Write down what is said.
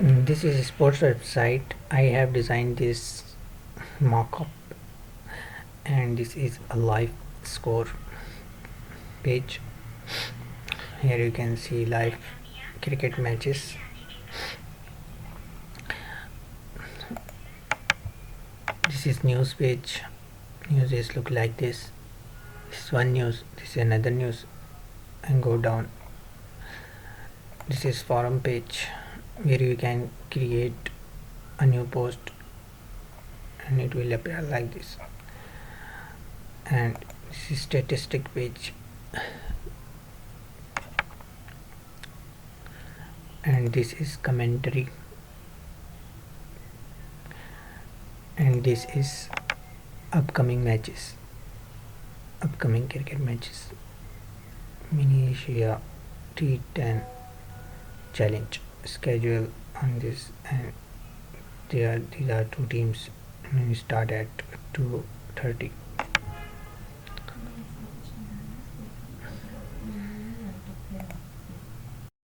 This is a sports website. I have designed this mock-up, and this is a live score page. Here you can see live cricket matches. This is news page. News is look like this. This is one news, this is another news, and go down. This is forum page where you can create a new post and it will appear like this. And this is statistic page, and this is commentary, and this is upcoming matches, upcoming cricket matches. Mini Asia T10 challenge schedule on this, and these are two teams. Start at 2:30.